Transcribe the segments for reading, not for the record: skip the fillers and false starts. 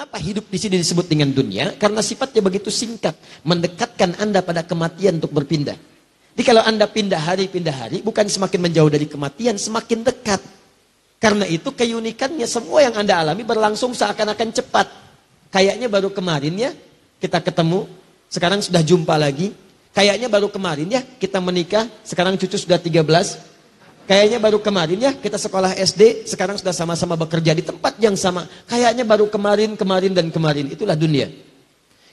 Kenapa hidup di sini disebut dengan dunia? Karena sifatnya begitu singkat, mendekatkan Anda pada kematian untuk berpindah. Jadi kalau Anda pindah hari, bukan semakin menjauh dari kematian, semakin dekat. Karena itu keunikannya semua yang Anda alami berlangsung seakan-akan cepat. Kayaknya baru kemarin ya, kita ketemu, sekarang sudah jumpa lagi. Kayaknya baru kemarin ya, kita menikah, sekarang cucu sudah 13. Kayaknya baru kemarin ya, kita sekolah SD, sekarang sudah sama-sama bekerja di tempat yang sama. Kayaknya baru kemarin, dan kemarin. Itulah dunia.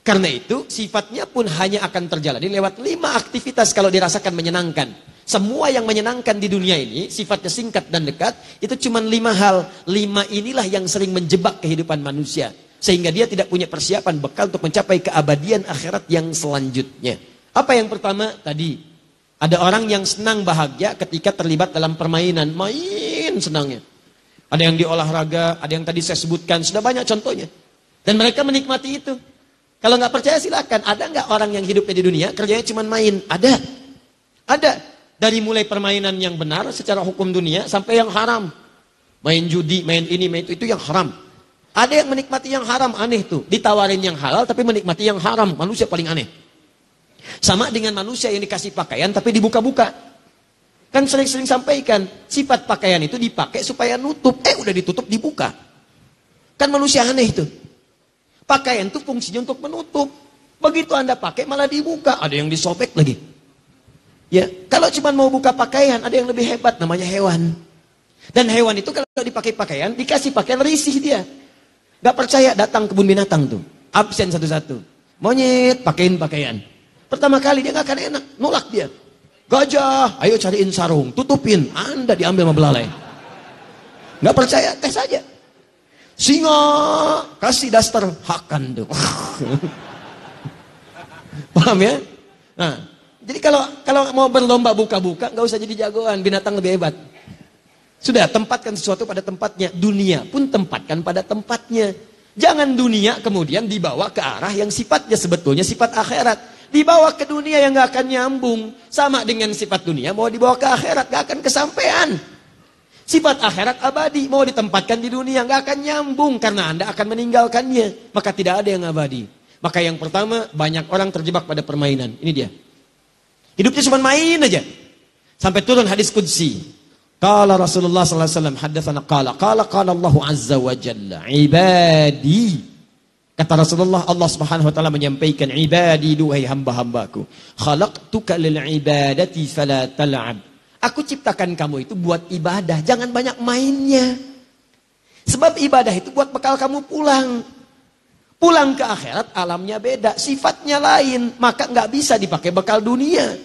Karena itu, sifatnya pun hanya akan terjalani lewat 5 aktivitas kalau dirasakan menyenangkan. Semua yang menyenangkan di dunia ini, sifatnya singkat dan dekat, itu cuma 5 hal. 5 inilah yang sering menjebak kehidupan manusia. Sehingga dia tidak punya persiapan bekal untuk mencapai keabadian akhirat yang selanjutnya. Apa yang pertama? Tadi. Ada orang yang senang bahagia ketika terlibat dalam permainan. Main senangnya. Ada yang di olahraga, ada yang tadi saya sebutkan. Sudah banyak contohnya. Dan mereka menikmati itu. Kalau nggak percaya silakan. Ada nggak orang yang hidupnya di dunia, kerjanya cuma main? Ada. Ada. Dari mulai permainan yang benar secara hukum dunia, sampai yang haram. Main judi, main ini, main itu yang haram. Ada yang menikmati yang haram, aneh tuh. Ditawarin yang halal, tapi menikmati yang haram. Manusia paling aneh. Sama dengan manusia yang dikasih pakaian tapi dibuka-buka. Kan sering-sering sampaikan, sifat pakaian itu dipakai supaya nutup. Udah ditutup dibuka. Kan manusia aneh itu. Pakaian itu fungsinya untuk menutup. Begitu Anda pakai malah dibuka. Ada yang disobek lagi. Ya, kalau cuma mau buka pakaian, ada yang lebih hebat namanya hewan. Dan hewan itu kalau dipakai pakaian, dikasih pakaian risih dia. Gak percaya datang kebun binatang tuh. Absen satu-satu. Monyet pakein pakaian. Pertama kali dia gak akan enak, nolak dia. Gajah, ayo cariin sarung, tutupin. Anda diambil sama belalai. Gak percaya, tes aja. Singa, kasih daster, hakan tuh. Paham ya? Nah, jadi kalau mau berlomba buka-buka, gak usah jadi jagoan, binatang lebih hebat. Sudah, tempatkan sesuatu pada tempatnya. Dunia pun tempatkan pada tempatnya. Jangan dunia kemudian dibawa ke arah yang sifatnya sebetulnya sifat akhirat. Dibawa ke dunia yang gak akan nyambung. Sama dengan sifat dunia, mau dibawa ke akhirat, gak akan kesampaian. Sifat akhirat abadi, mau ditempatkan di dunia, gak akan nyambung. Karena Anda akan meninggalkannya. Maka tidak ada yang abadi. Maka yang pertama, banyak orang terjebak pada permainan. Ini dia. Hidupnya cuma main aja. Sampai turun hadis qudsi. Qala Rasulullah sallallahu alaihi wasallam, haddatsana qala Allah azza wa jalla, ibadi. Kata Rasulullah, Allah Subhanahu wa taala menyampaikan, ibadi, duhai hamba-hambaku, khalaqtuka lil ibadati fala tal'ab. Aku ciptakan kamu itu buat ibadah, jangan banyak mainnya. Sebab ibadah itu buat bekal kamu pulang. Pulang ke akhirat alamnya beda, sifatnya lain, maka nggak bisa dipakai bekal dunia.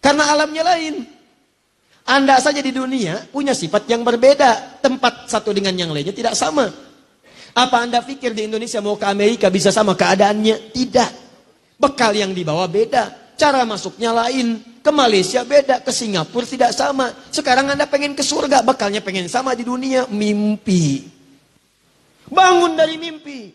Karena alamnya lain. Anda saja di dunia punya sifat yang berbeda, tempat satu dengan yang lainnya tidak sama. Apa Anda pikir di Indonesia mau ke Amerika bisa sama keadaannya? Tidak. Bekal yang dibawa beda. Cara masuknya lain. Ke Malaysia beda. Ke Singapura tidak sama. Sekarang Anda pengen ke surga. Bekalnya pengen sama di dunia. Mimpi. Bangun dari mimpi.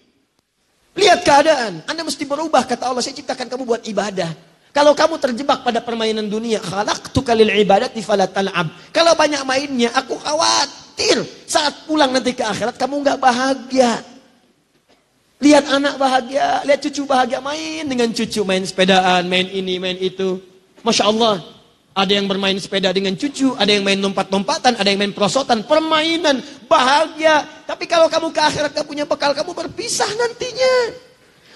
Lihat keadaan. Anda mesti berubah. Kata Allah, saya ciptakan kamu buat ibadah. Kalau kamu terjebak pada permainan dunia. Khalaqtuka lil ibadati fala tal'ab. Kalau banyak mainnya, aku khawatir. Saat pulang nanti ke akhirat, kamu gak bahagia. Lihat anak bahagia, lihat cucu bahagia, main dengan cucu. Main sepedaan, main ini, main itu. Masya Allah. Ada yang bermain sepeda dengan cucu, ada yang main lompat-lompatan, ada yang main perosotan. Permainan, bahagia. Tapi kalau kamu ke akhirat gak punya bekal, kamu berpisah nantinya.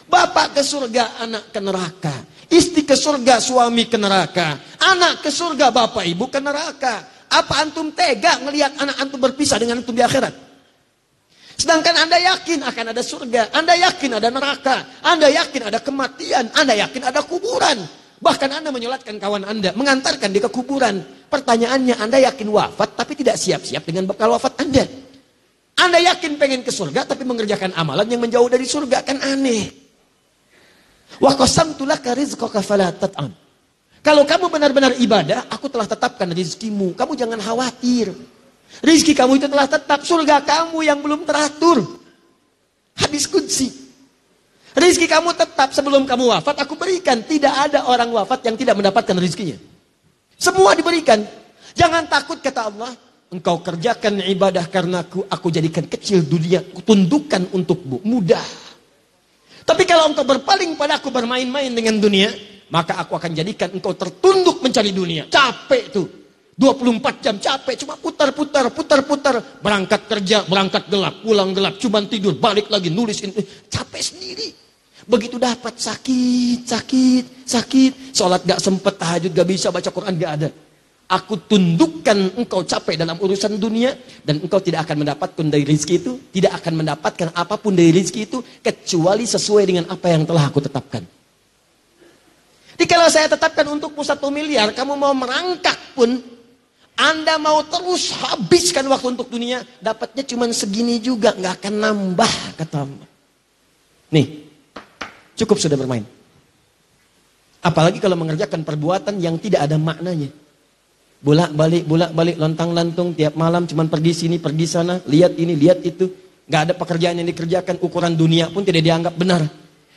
Bapak ke surga, anak ke neraka. Istri ke surga, suami ke neraka. Anak ke surga, bapak ibu ke neraka. Apa antum tega ngelihat anak antum berpisah dengan antum di akhirat? Sedangkan Anda yakin akan ada surga. Anda yakin ada neraka. Anda yakin ada kematian. Anda yakin ada kuburan. Bahkan Anda menyolatkan kawan Anda, mengantarkan dia ke kuburan. Pertanyaannya, Anda yakin wafat tapi tidak siap-siap dengan bekal wafat Anda. Anda yakin pengen ke surga tapi mengerjakan amalan yang menjauh dari surga, kan aneh. Wa qasamtu laka rizqaka fala tat'am. Kalau kamu benar-benar ibadah, aku telah tetapkan rizkimu. Kamu jangan khawatir. Rizki kamu itu telah tetap. Surga kamu yang belum teratur. Hadis qudsi. Rizki kamu tetap sebelum kamu wafat, aku berikan. Tidak ada orang wafat yang tidak mendapatkan rizkinya. Semua diberikan. Jangan takut, kata Allah. Engkau kerjakan ibadah karena aku jadikan kecil dunia. Aku tundukkan untukmu. Mudah. Tapi kalau engkau berpaling padaku bermain-main dengan dunia, maka aku akan jadikan engkau tertunduk mencari dunia. Capek tuh. 24 jam capek, cuma putar-putar. Berangkat kerja, berangkat gelap, pulang gelap, cuma tidur, balik lagi, nulis. Capek sendiri. Begitu dapat sakit. Sholat gak sempet, tahajud gak bisa, baca Quran gak ada. Aku tundukkan engkau capek dalam urusan dunia, dan engkau tidak akan mendapatkan dari rezeki itu, tidak akan mendapatkan apapun dari rezeki itu, kecuali sesuai dengan apa yang telah aku tetapkan. Jadi kalau saya tetapkan untukmu 1 miliar, kamu mau merangkak pun, Anda mau terus habiskan waktu untuk dunia, dapatnya cuma segini juga, nggak akan nambah, kata Allah. Nih, cukup sudah bermain. Apalagi kalau mengerjakan perbuatan yang tidak ada maknanya. Bolak-balik, lontang-lantung, tiap malam cuman pergi sini, pergi sana, lihat ini, lihat itu. Nggak ada pekerjaan yang dikerjakan, ukuran dunia pun tidak dianggap benar.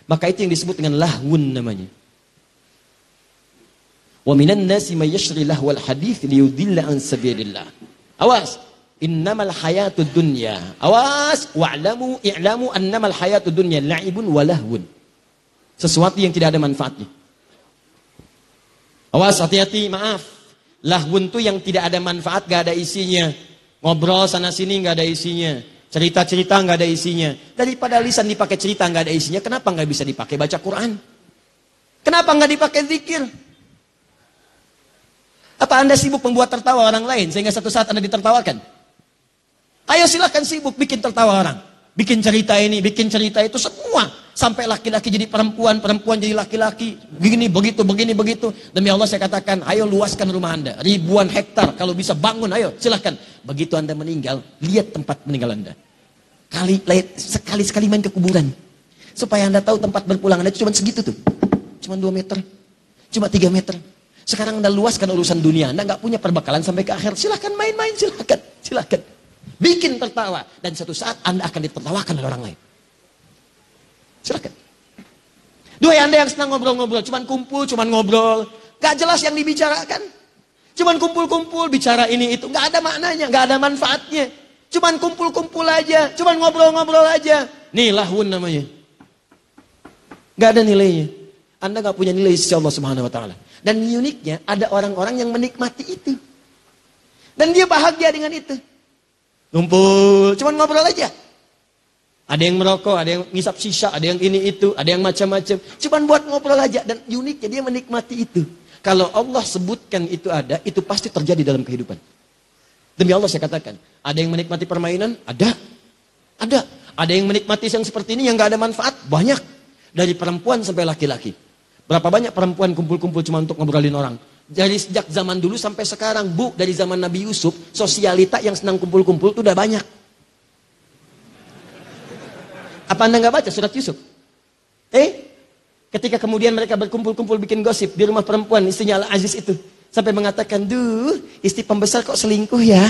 Maka itu yang disebut dengan lahwun namanya. Wa minan nasi may yashri lahwal hadits liyudilla an sabilillah. Awas, innamal hayatud dunya. Awas, i'lamu annamal hayatud dunya la'ibun wa lahwun. Sesuatu yang tidak ada manfaatnya. Awas, hati-hati, maaf. Lahwun itu yang tidak ada manfaat, gak ada isinya. Ngobrol sana sini gak ada isinya. Cerita-cerita gak ada isinya. Daripada lisan dipakai cerita gak ada isinya, kenapa gak bisa dipakai baca Quran? Kenapa gak dipakai zikir? Apa Anda sibuk membuat tertawa orang lain sehingga satu saat Anda ditertawakan? Ayo silahkan sibuk bikin tertawa orang. Bikin cerita ini, bikin cerita itu, semua. Sampai laki-laki jadi perempuan, perempuan jadi laki-laki. Begini, begitu. Demi Allah saya katakan, ayo luaskan rumah Anda. Ribuan hektar, kalau bisa bangun, ayo silahkan. Begitu Anda meninggal, lihat tempat meninggal Anda. Sekali-sekali main ke kuburan. Supaya Anda tahu tempat berpulang Anda cuma segitu tuh. Cuma 2 meter, cuma 3 meter. Sekarang Anda luaskan urusan dunia, Anda nggak punya perbekalan sampai ke akhir. Silahkan main-main, silahkan. Bikin tertawa. Dan satu saat Anda akan ditertawakan oleh orang lain. Silahkan. Dua Anda yang senang ngobrol-ngobrol, cuman kumpul, cuman ngobrol, gak jelas yang dibicarakan. Cuman kumpul-kumpul, bicara ini itu, gak ada maknanya, gak ada manfaatnya. Cuman kumpul-kumpul aja, cuman ngobrol-ngobrol aja. Nih lahwun namanya. Gak ada nilainya. Anda gak punya nilai sisi Allah Subhanahu Wa Taala. Dan uniknya ada orang-orang yang menikmati itu. Dan dia bahagia dengan itu. Kumpul, cuman ngobrol aja. Ada yang merokok, ada yang ngisap sisa, ada yang ini itu, ada yang macam-macam. Cuman buat ngobrol aja, dan uniknya dia menikmati itu. Kalau Allah sebutkan itu ada, itu pasti terjadi dalam kehidupan. Demi Allah saya katakan, ada yang menikmati permainan? Ada. Ada yang menikmati yang seperti ini yang gak ada manfaat? Banyak. Dari perempuan sampai laki-laki. Berapa banyak perempuan kumpul-kumpul cuma untuk ngobrolin orang? Dari sejak zaman dulu sampai sekarang, Bu, dari zaman Nabi Yusuf, sosialita yang senang kumpul-kumpul itu udah banyak. Apa Anda nggak baca surat Yusuf? Ketika kemudian mereka berkumpul-kumpul bikin gosip di rumah perempuan istrinya Al-Aziz itu, sampai mengatakan, duh, istri pembesar kok selingkuh ya?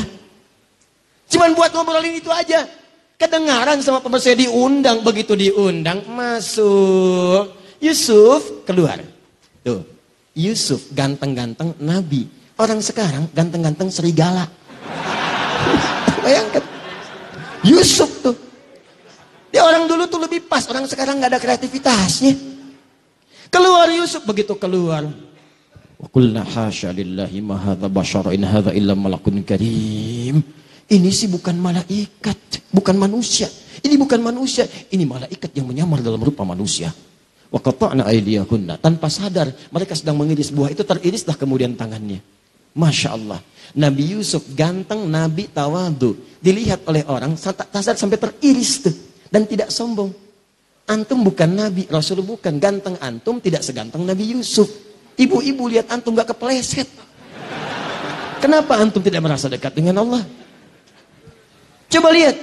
Cuman buat ngobrolin itu aja. Kedengaran sama pembesar, diundang, begitu diundang masuk. Yusuf keluar. Tuh, Yusuf ganteng-ganteng nabi. Orang sekarang ganteng-ganteng serigala. Bayangkan. Yusuf tuh. Dia orang dulu tuh lebih pas, orang sekarang nggak ada kreativitasnya. Keluar Yusuf, begitu keluar. Wa qulna hasya lillahi ma hadza basyara in hadza illa malakun karim. Ini sih bukan malaikat, bukan manusia. Ini bukan manusia, ini malaikat yang menyamar dalam rupa manusia. Wa qata'na aydiyahunna, tanpa sadar mereka sedang mengiris buah itu, teririslah kemudian tangannya. Masya Allah. Nabi Yusuf ganteng, Nabi tawadu. Dilihat oleh orang, sadar sampai teriris tuh. Dan tidak sombong. Antum bukan Nabi, Rasul bukan. Ganteng antum tidak seganteng Nabi Yusuf. Ibu-ibu lihat antum gak kepleset. Kenapa antum tidak merasa dekat dengan Allah? Coba lihat.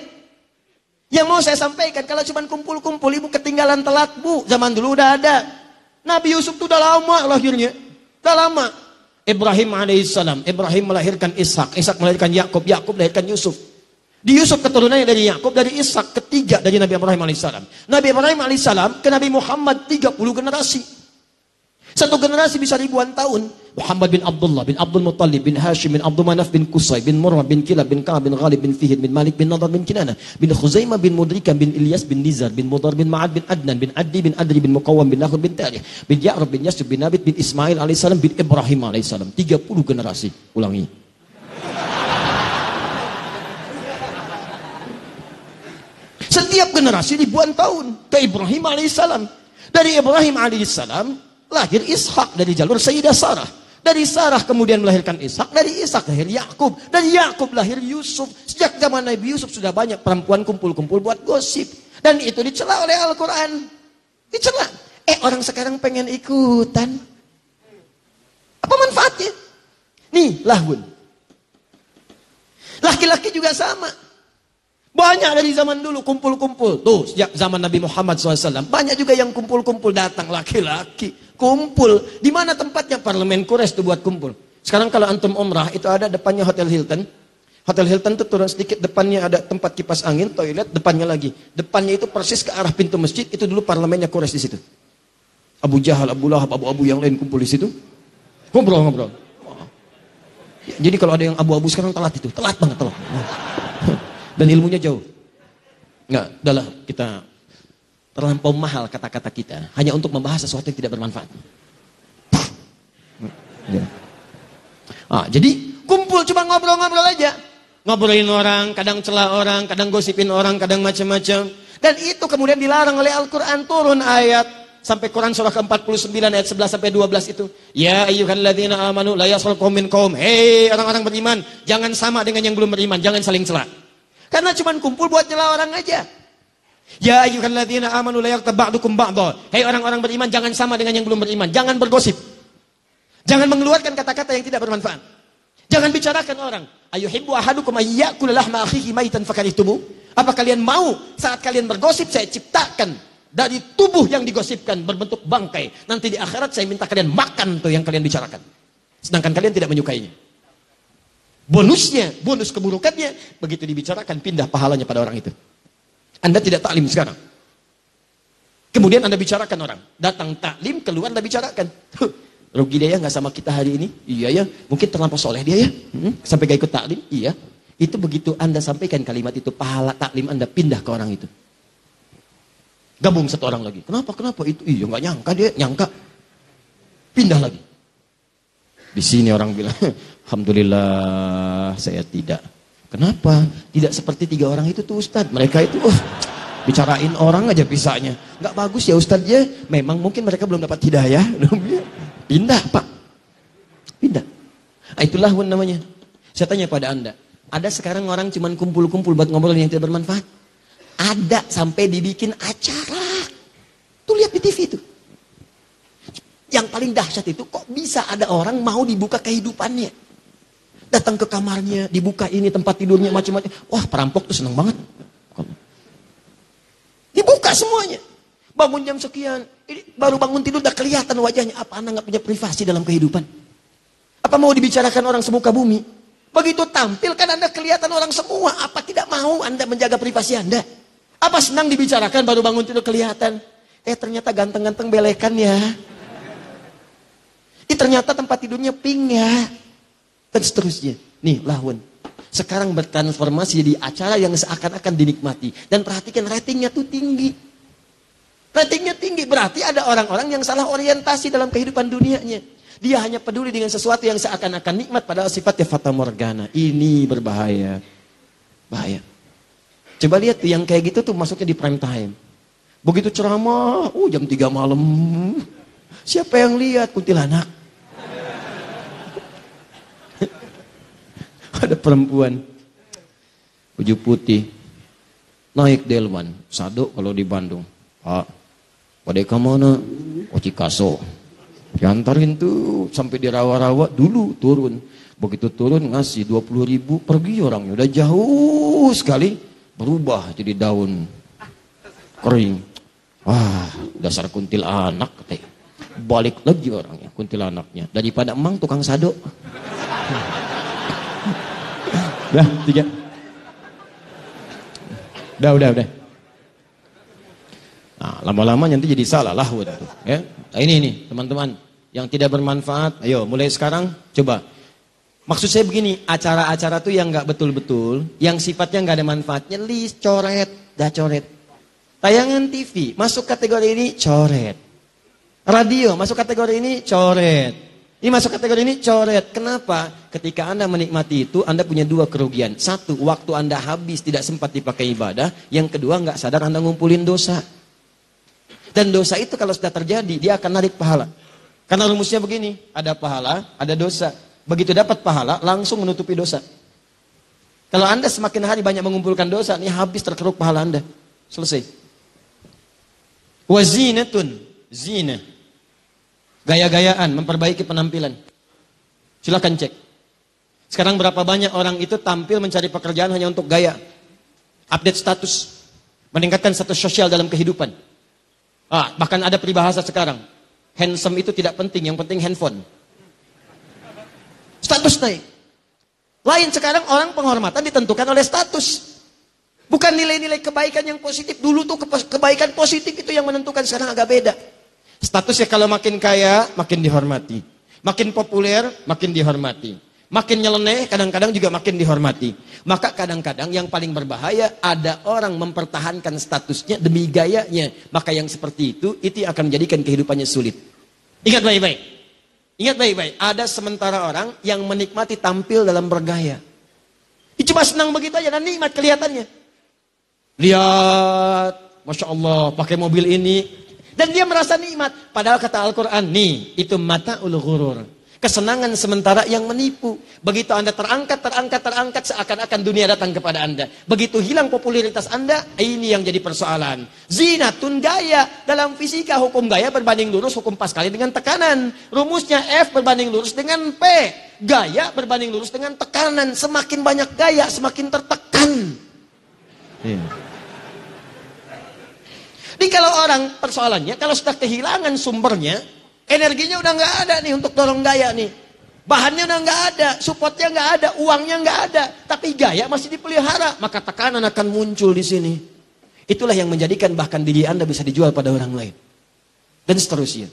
Yang mau saya sampaikan, kalau cuma kumpul-kumpul, ibu ketinggalan telat, Bu. Zaman dulu udah ada. Nabi Yusuf itu udah lama lahirnya. Udah lama. Ibrahim alaihissalam. Ibrahim melahirkan Ishak. Ishak melahirkan Yakub. Yakub melahirkan Yusuf. Di Yusuf keturunannya dari Yakub, dari Ishak, ketiga dari Nabi Ibrahim alaihissalam. Nabi Ibrahim alaihissalam ke Nabi Muhammad 30 generasi. Satu generasi bisa ribuan tahun. Muhammad bin Abdullah bin Abdul Muttalib bin Hashim bin Abdul Manaf bin Qusay bin Murrah bin Kilab bin Ka'ab bin Ghalib bin Fihid bin Malik bin Nadar bin Kinana bin Khuzaimah bin Mudrikah bin Ilyas bin Nizar bin Mudar bin Ma'ad bin Adnan bin Addi bin Adri bin Muqawwam bin Nakhul bin Tarih bin Ya'rab bin Yasub bin Nabit bin Ismail alaihissalam bin Ibrahim alaihissalam. 30 generasi. Ulangi. Setiap generasi ribuan tahun ke Ibrahim alaihissalam. Dari Ibrahim alaihissalam lahir Ishak dari jalur Sayyidah Sarah. Dari Sarah kemudian melahirkan Ishak, dari Ishak lahir Yakub, dari Yakub lahir Yusuf. Sejak zaman Nabi Yusuf sudah banyak perempuan kumpul-kumpul buat gosip, dan itu dicela oleh Al-Quran. Dicela. Orang sekarang pengen ikutan. Apa manfaatnya? Nih, lahun. Laki-laki juga sama. Banyak dari zaman dulu kumpul-kumpul. Tuh, sejak zaman Nabi Muhammad SAW. Banyak juga yang kumpul-kumpul datang laki-laki. Kumpul. Di mana tempatnya? Parlemen Quraisy tuh buat kumpul. Sekarang kalau antum umrah, itu ada depannya Hotel Hilton. Hotel Hilton tuh turun sedikit, depannya ada tempat kipas angin, toilet, depannya lagi. Depannya itu persis ke arah pintu masjid, itu dulu parlemennya Quraisy di situ. Abu Jahal, Abu Lahab, Abu-Abu yang lain kumpul di situ. Ngobrol-ngobrol. Jadi kalau ada yang abu-abu sekarang telat itu. Telat banget, telat. Dan ilmunya jauh. Enggak, udahlah kita terlampau mahal kata-kata kita hanya untuk membahas sesuatu yang tidak bermanfaat. Jadi kumpul cuma ngobrol-ngobrol aja. Ngobrolin orang, kadang celah orang, kadang gosipin orang, kadang macam-macam. Dan itu kemudian dilarang oleh Al-Quran, turun ayat. Sampai Quran surah ke-49 ayat 11 sampai 12 itu. Ya ayyuhalladzina amanu la yaskhar qaumin qaum. Hei orang-orang beriman, jangan sama dengan yang belum beriman, jangan saling celah. Karena cuma kumpul buat nyela orang aja. Ya ayyuhalladzina amanu la yaghtab ba'dukum ba'dha. Hei orang-orang beriman, jangan sama dengan yang belum beriman, jangan bergosip. Jangan mengeluarkan kata-kata yang tidak bermanfaat. Jangan bicarakan orang. Ayuhibbu ahadukum ayyakula lahma akhihi maitan fakarihtumu? Apa kalian mau saat kalian bergosip saya ciptakan dari tubuh yang digosipkan berbentuk bangkai. Nanti di akhirat saya minta kalian makan tuh yang kalian bicarakan. Sedangkan kalian tidak menyukainya. Bonusnya, bonus keburukannya, begitu dibicarakan pindah pahalanya pada orang itu. Anda tidak taklim sekarang. Kemudian Anda bicarakan orang. Datang taklim, keluar Anda bicarakan. Rugi dia ya nggak sama kita hari ini? Iya ya, mungkin terlampau soleh dia ya. Sampai gak ikut taklim? Iya. Itu begitu Anda sampaikan kalimat itu, pahala taklim Anda pindah ke orang itu. Gabung satu orang lagi. Kenapa itu? Iya nggak nyangka dia, nyangka. Pindah lagi. Di sini orang bilang, alhamdulillah saya tidak. Kenapa? Tidak seperti 3 orang itu tuh Ustadz. Mereka itu bicarain orang aja pisahnya. Nggak bagus ya Ustadz ya. Memang mungkin mereka belum dapat hidayah. Pindah Pak. Pindah. Itulah namanya. Saya tanya pada Anda. Ada sekarang orang cuman kumpul-kumpul buat ngobrol yang tidak bermanfaat. Ada sampai dibikin acara. Tuh lihat di TV itu. Yang paling dahsyat itu kok bisa ada orang mau dibuka kehidupannya. Datang ke kamarnya, dibuka ini tempat tidurnya macam-macam. Wah perampok tuh seneng banget. Dibuka semuanya. Bangun jam sekian, baru bangun tidur udah kelihatan wajahnya. Apa Anda nggak punya privasi dalam kehidupan? Apa mau dibicarakan orang semuka bumi? Begitu tampil kan Anda kelihatan orang semua. Apa tidak mau Anda menjaga privasi Anda? Apa senang dibicarakan baru bangun tidur kelihatan? Ternyata ganteng-ganteng belekan ya. Ternyata tempat tidurnya pink ya. Dan seterusnya. Nih lahun. Sekarang bertransformasi jadi acara yang seakan-akan dinikmati. Dan perhatikan ratingnya tuh tinggi. Ratingnya tinggi. Berarti ada orang-orang yang salah orientasi dalam kehidupan dunianya. Dia hanya peduli dengan sesuatu yang seakan-akan nikmat. Padahal sifatnya fata morgana. Ini berbahaya. Bahaya. Coba lihat tuh yang kayak gitu tuh masuknya di prime time. Begitu ceramah. Jam 3 malam. Siapa yang lihat? Kuntilanak. Ada perempuan baju putih naik delman sado kalau di Bandung. Pak, pada kemana? Cikaso. Diantarin tuh sampai di rawa-rawa dulu turun. Begitu turun ngasih 20.000 pergi orangnya. Udah jauh sekali berubah jadi daun kering. Wah, dasar kuntilanak katanya. Balik lagi orangnya kuntilanaknya daripada emang tukang sado. Udah, 3. Udah. Nah, lama-lama nanti jadi salah lahun tuh, ya. Nah, ini teman-teman. yang tidak bermanfaat. Ayo, mulai sekarang coba. Maksud saya begini, acara-acara tuh yang nggak betul-betul, yang sifatnya nggak ada manfaatnya, list, coret, dah coret. Tayangan TV masuk kategori ini, coret. Radio masuk kategori ini, coret. Ini masuk kategori ini, coret. Kenapa? Ketika Anda menikmati itu, Anda punya dua kerugian. Satu, waktu Anda habis tidak sempat dipakai ibadah. Yang kedua, nggak sadar Anda ngumpulin dosa. Dan dosa itu kalau sudah terjadi, dia akan narik pahala. Karena rumusnya begini, ada pahala, ada dosa. Begitu dapat pahala, langsung menutupi dosa. Kalau Anda semakin hari banyak mengumpulkan dosa, ini habis terkeruk pahala Anda. Selesai. Wazinatun, zina. Gaya-gayaan, memperbaiki penampilan. Silakan cek. Sekarang berapa banyak orang itu tampil mencari pekerjaan hanya untuk gaya. Update status. Meningkatkan status sosial dalam kehidupan. Bahkan ada peribahasa sekarang. Handsome itu tidak penting, yang penting handphone. Status naik. Lain sekarang orang penghormatan ditentukan oleh status. Bukan nilai-nilai kebaikan yang positif. Dulu tuh kebaikan positif itu yang menentukan, sekarang agak beda. Statusnya kalau makin kaya, makin dihormati. Makin populer, makin dihormati. Makin nyeleneh, kadang-kadang juga makin dihormati. Maka kadang-kadang yang paling berbahaya, ada orang mempertahankan statusnya demi gayanya. Maka yang seperti itu akan menjadikan kehidupannya sulit. Ingat baik-baik. Ingat baik-baik. Ada sementara orang yang menikmati tampil dalam bergaya. Cuma senang begitu aja dan nikmat kelihatannya. Lihat, Masya Allah, pakai mobil ini. Dan dia merasa nikmat. Padahal kata Al-Quran, nih, itu mata'ul ghurur. Kesenangan sementara yang menipu. Begitu Anda terangkat, seakan-akan dunia datang kepada Anda. Begitu hilang popularitas Anda, ini yang jadi persoalan. Zinatun gaya. Dalam fisika, hukum gaya berbanding lurus, hukum Pascal dengan tekanan. Rumusnya F berbanding lurus dengan P. Gaya berbanding lurus dengan tekanan. Semakin banyak gaya, semakin tertekan. Jadi kalau orang persoalannya, kalau sudah kehilangan sumbernya, energinya udah nggak ada nih untuk dorong gaya nih. Bahannya udah nggak ada, supportnya nggak ada, uangnya nggak ada. Tapi gaya masih dipelihara, maka tekanan akan muncul di sini. Itulah yang menjadikan bahkan diri Anda bisa dijual pada orang lain. Dan seterusnya.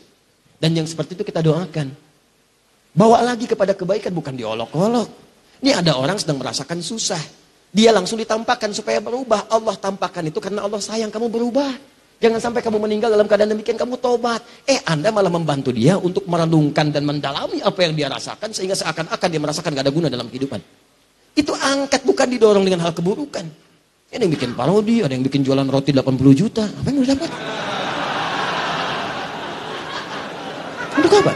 Dan yang seperti itu kita doakan. Bawa lagi kepada kebaikan, bukan diolok-olok. Ini ada orang sedang merasakan susah. Dia langsung ditampakkan supaya berubah. Allah tampakkan itu karena Allah sayang kamu berubah. Jangan sampai kamu meninggal dalam keadaan demikian, kamu tobat. Anda malah membantu dia untuk merenungkan dan mendalami apa yang dia rasakan, sehingga seakan-akan dia merasakan gak ada guna dalam kehidupan. Itu angkat, bukan didorong dengan hal keburukan. Ada yang bikin parodi, ada yang bikin jualan roti 80 juta. Apa yang udah dapat? Untuk apa?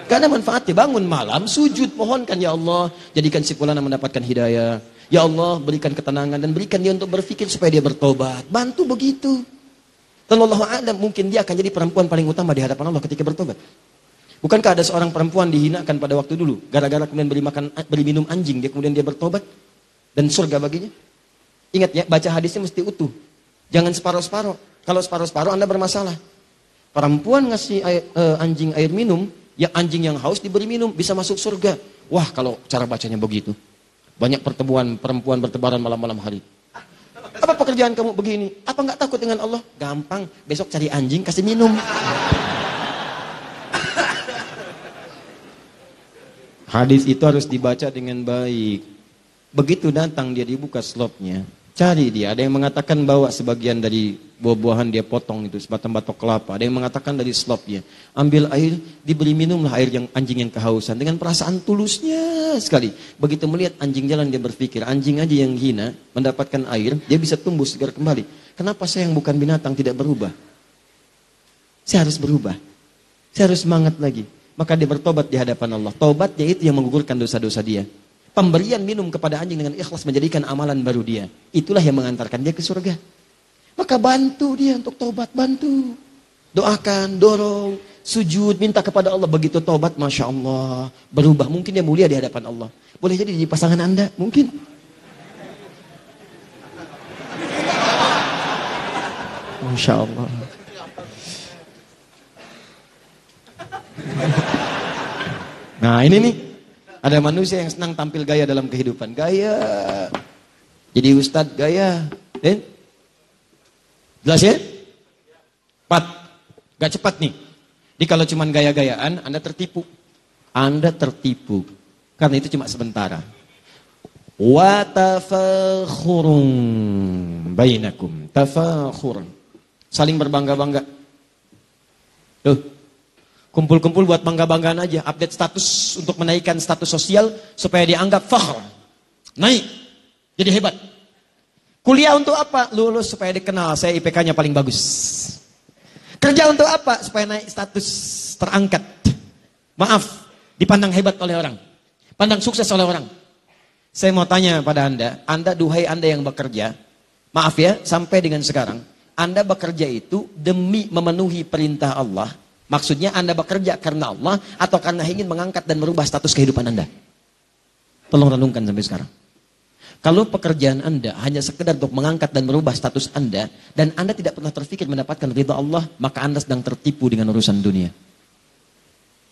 Gak ada manfaatnya. Bangun malam, sujud, mohonkan, ya Allah, jadikan si fulana mendapatkan hidayah. Ya Allah, berikan ketenangan dan berikan dia untuk berpikir supaya dia bertobat. Bantu begitu. Dan Allah a'lam, mungkin dia akan jadi perempuan paling utama di hadapan Allah ketika bertobat. Bukankah ada seorang perempuan dihinakan pada waktu dulu, gara-gara kemudian beri minum anjing, dia kemudian dia bertobat dan surga baginya? Ingat ya, baca hadisnya mesti utuh. Jangan separuh-separuh. Kalau separuh-separuh Anda bermasalah. Perempuan ngasih anjing air minum, ya anjing yang haus diberi minum, bisa masuk surga. Wah, kalau cara bacanya begitu. Banyak pertemuan perempuan bertebaran malam-malam hari. Apa pekerjaan kamu begini? Apa nggak takut dengan Allah? Gampang, besok cari anjing kasih minum. Hadis itu harus dibaca dengan baik. Begitu datang dia dibuka slotnya, cari dia. Ada yang mengatakan bawa sebagian dari buah-buahan dia potong itu, sebatang batok kelapa. Ada yang mengatakan dari slotnya, ambil air, diberi minumlah air yang anjing yang kehausan dengan perasaan tulusnya sekali. Begitu melihat anjing jalan dia berpikir, anjing aja yang hina mendapatkan air, dia bisa tumbuh segar kembali. Kenapa saya yang bukan binatang tidak berubah? Saya harus berubah. Saya harus semangat lagi. Maka dia bertobat di hadapan Allah. Tobatnya itu yang menggugurkan dosa-dosa dia. Pemberian minum kepada anjing dengan ikhlas menjadikan amalan baru dia. Itulah yang mengantarkan dia ke surga. Maka bantu dia untuk tobat, bantu. Doakan, dorong, sujud, minta kepada Allah. Begitu tobat, Masya Allah, berubah. Mungkin dia mulia di hadapan Allah. Boleh jadi di pasangan Anda, mungkin. Masya Allah. Nah ini nih, ada manusia yang senang tampil gaya dalam kehidupan. Gaya. Jadi ustadz gaya. Jelas ya? 4. Gak cepat nih. Jadi kalau cuma gaya-gayaan, Anda tertipu. Anda tertipu. Karena itu cuma sementara. Wa tafakhurun bainakum. Tafakhur. Saling berbangga-bangga. Tuh. Kumpul-kumpul buat bangga-banggaan aja. Update status untuk menaikkan status sosial supaya dianggap fakhr. Naik. Jadi hebat. Kuliah untuk apa? Lulus supaya dikenal. Saya IPK-nya paling bagus. Kerja untuk apa? Supaya naik status, terangkat. Maaf, dipandang hebat oleh orang. Pandang sukses oleh orang. Saya mau tanya pada Anda duhai Anda yang bekerja, maaf ya, sampai dengan sekarang, Anda bekerja itu demi memenuhi perintah Allah. Maksudnya Anda bekerja karena Allah atau karena ingin mengangkat dan merubah status kehidupan Anda? Tolong renungkan sampai sekarang. Kalau pekerjaan Anda hanya sekedar untuk mengangkat dan merubah status Anda, dan Anda tidak pernah terfikir mendapatkan ridha Allah, maka Anda sedang tertipu dengan urusan dunia.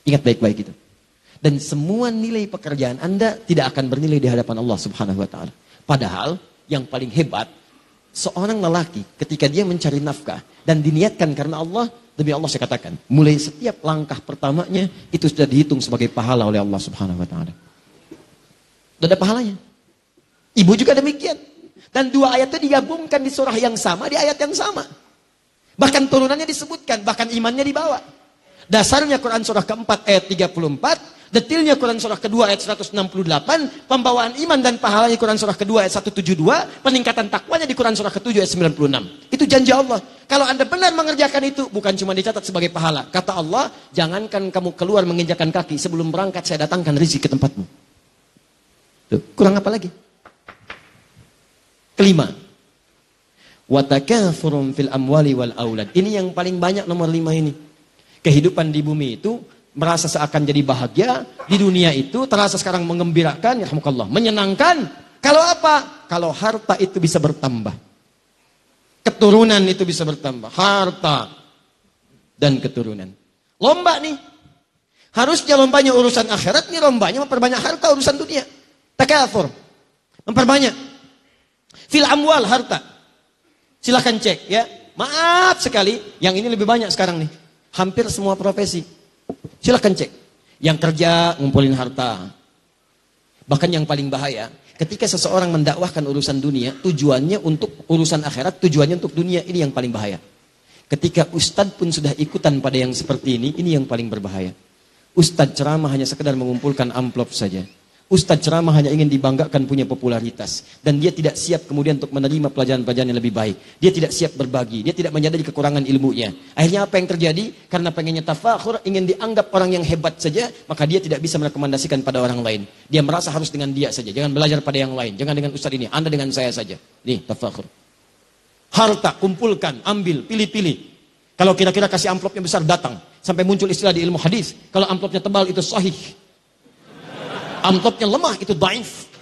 Ingat baik-baik itu. Dan semua nilai pekerjaan Anda tidak akan bernilai di hadapan Allah Subhanahu wa Ta'ala. Padahal yang paling hebat, seorang lelaki ketika dia mencari nafkah dan diniatkan karena Allah, demi Allah saya katakan, mulai setiap langkah pertamanya itu sudah dihitung sebagai pahala oleh Allah Subhanahu wa Ta'ala. Sudah ada pahalanya. Ibu juga demikian. Dan dua ayat itu digabungkan di surah yang sama, di ayat yang sama. Bahkan turunannya disebutkan, bahkan imannya dibawa. Dasarnya Quran surah keempat ayat 34, detilnya Quran surah kedua ayat 168, pembawaan iman dan pahalanya Quran surah kedua ayat 172, peningkatan takwanya di Quran surah ketujuh ayat 96. Itu janji Allah. Kalau Anda benar mengerjakan itu, bukan cuma dicatat sebagai pahala. Kata Allah, jangankan kamu keluar menginjakan kaki, sebelum berangkat saya datangkan rezeki ke tempatmu. Tuh, kurang apa lagi? Kelima, watakathurun fil amwali wal aulad. Ini yang paling banyak, nomor 5 ini. Kehidupan di bumi itu merasa seakan jadi bahagia, di dunia itu terasa sekarang mengembirakan, yarhamukallah, menyenangkan. Kalau apa? Kalau harta itu bisa bertambah. Keturunan itu bisa bertambah, harta dan keturunan. Lomba nih. Harusnya lombanya urusan akhirat, nih lombanya memperbanyak harta urusan dunia. Takatsur. Memperbanyak. Fil amwal, harta. Silahkan cek ya. Maaf sekali, yang ini lebih banyak sekarang nih. Hampir semua profesi. Silahkan cek. Yang kerja ngumpulin harta. Bahkan yang paling bahaya, ketika seseorang mendakwahkan urusan dunia, tujuannya untuk urusan akhirat, tujuannya untuk dunia, ini yang paling bahaya. Ketika ustadz pun sudah ikutan pada yang seperti ini yang paling berbahaya. Ustadz ceramah hanya sekedar mengumpulkan amplop saja. Ustadz ceramah hanya ingin dibanggakan punya popularitas. Dan dia tidak siap kemudian untuk menerima pelajaran-pelajaran yang lebih baik. Dia tidak siap berbagi. Dia tidak menyadari kekurangan ilmunya. Akhirnya apa yang terjadi? Karena pengennya tafakhur, ingin dianggap orang yang hebat saja, maka dia tidak bisa merekomendasikan pada orang lain. Dia merasa harus dengan dia saja. Jangan belajar pada yang lain. Jangan dengan ustadz ini. Anda dengan saya saja. Nih, tafakhur. Harta, kumpulkan, ambil, pilih-pilih. Kalau kira-kira kasih amplopnya besar, datang. Sampai muncul istilah di ilmu hadis. Kalau amplopnya tebal, itu sahih. Amplopnya lemah, itu dhaif.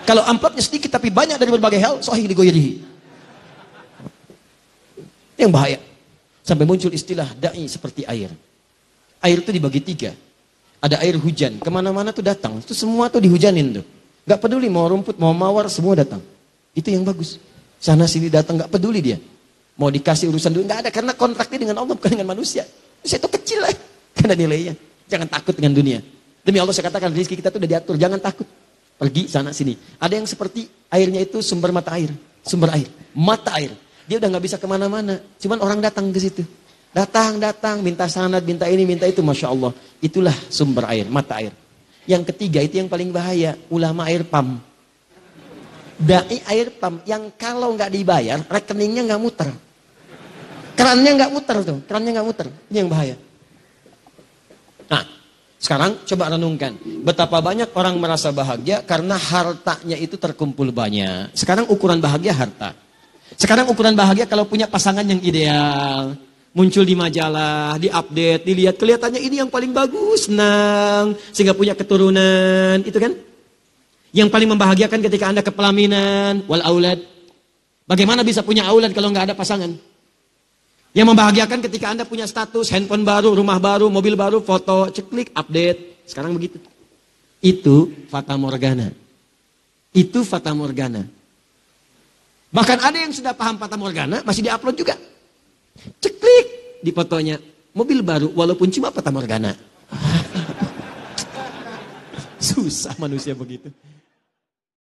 Kalau amplopnya sedikit tapi banyak dari berbagai hal, sahih digoyrihi. Yang bahaya. Sampai muncul istilah da'i seperti air. Air itu dibagi 3. Ada air hujan, kemana-mana tuh datang. Itu semua tuh dihujanin tuh. Gak peduli mau rumput, mau mawar, semua datang. Itu yang bagus. Sana sini datang, gak peduli dia. Mau dikasih urusan dulu, gak ada. Karena kontraknya dengan Allah, bukan dengan manusia. Manusia itu kecil lah. Karena nilainya. Jangan takut dengan dunia. Demi Allah saya katakan, rezeki kita tuh udah diatur. Jangan takut. Pergi sana sini. Ada yang seperti airnya itu sumber mata air. Sumber air. Mata air. Dia udah gak bisa kemana-mana. Cuman orang datang ke situ. Datang, minta sanad, minta ini, minta itu. Masya Allah. Itulah sumber air, mata air. Yang ketiga itu yang paling bahaya. Ulama air pam. Dai air pam. Yang kalau gak dibayar, rekeningnya gak muter. Kerannya gak muter tuh. Kerannya gak muter. Ini yang bahaya. Nah. Sekarang coba renungkan, betapa banyak orang merasa bahagia karena hartanya itu terkumpul banyak. Sekarang ukuran bahagia harta. Sekarang ukuran bahagia kalau punya pasangan yang ideal. Muncul di majalah, di update, dilihat, kelihatannya ini yang paling bagus, senang. Sehingga punya keturunan, itu kan? Yang paling membahagiakan ketika Anda kepelaminan, wal aulad. Bagaimana bisa punya aulad kalau nggak ada pasangan? Yang membahagiakan ketika Anda punya status, handphone baru, rumah baru, mobil baru, foto, ceklik, update. Sekarang begitu. Itu fata morgana. Itu fata morgana. Bahkan ada yang sudah paham fata morgana, masih diupload juga. Ceklik di fotonya. Mobil baru walaupun cuma Fata Morgana. Susah manusia begitu.